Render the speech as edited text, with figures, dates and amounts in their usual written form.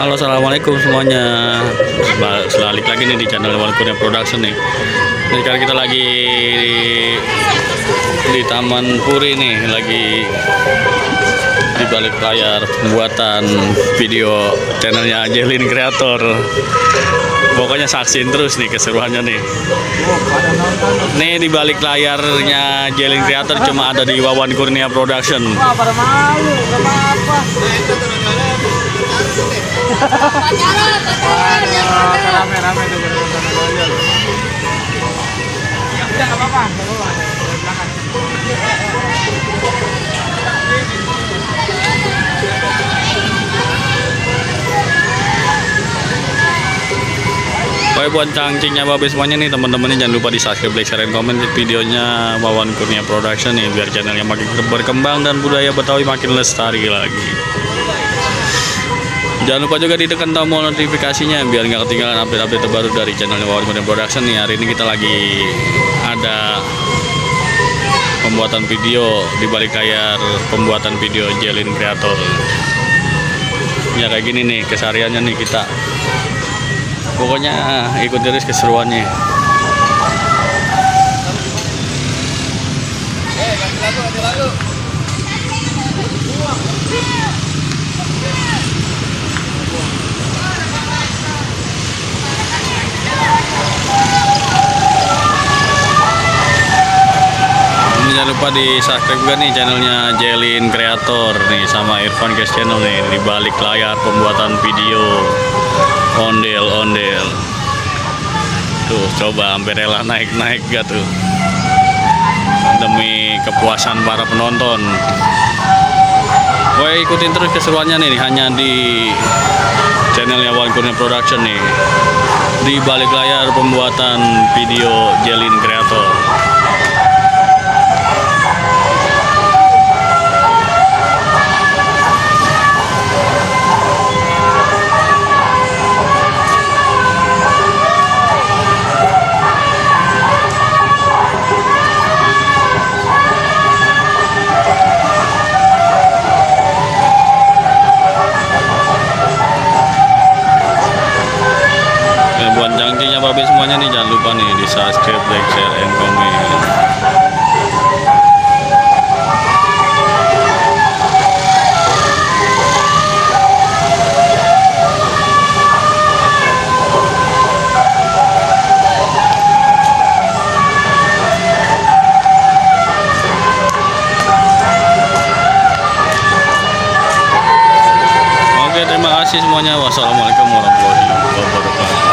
Halo, assalamualaikum semuanya. Balik lagi nih di channel Wal Kurnia Production nih. Ini sekarang kita lagi di Taman Puri nih, lagi di balik layar pembuatan video channelnya Jelin Creator. Pokoknya saksin terus nih keseruannya nih. Nih di balik layarnya Jelin Creator cuma ada di Wawan Kurnia Production. Wah, pada malu, nggak apa-apa. Rame-rame tuh bener-bener. Ya udah nggak apa-apa, nggak apa-apa. Oke, buat cangcingnya babe semuanya nih teman-temannya, jangan lupa di subscribe, like, share, dan komen videonya Wawan Kurnia Production nih, biar channelnya makin berkembang dan budaya Betawi makin lestari lagi. Jangan lupa juga ditekan tombol notifikasinya biar nggak ketinggalan update-update terbaru dari channelnya Wawan Kurnia Production nih. Hari ini kita lagi ada pembuatan video di balik layar pembuatan video Jelin Creator. Ya kayak gini nih kesehariannya nih kita. Pokoknya ikut terus keseruannya. Jangan lupa di subscribe juga nih channelnya Jelin Creator nih sama Irfan Guys Channel nih, di balik layar pembuatan video ondel-ondel. Tuh coba hampir rela naik-naik gak tuh, demi kepuasan para penonton. Woi, ikutin terus keseruannya nih hanya di channelnya Wawan Kurnia Production nih, di balik layar pembuatan video Jelin Creator. Buat jangkinya babe semuanya nih, jangan lupa nih di subscribe, like, share, and komen. Oke, terima kasih semuanya. Wassalamualaikum warahmatullahi wabarakatuh.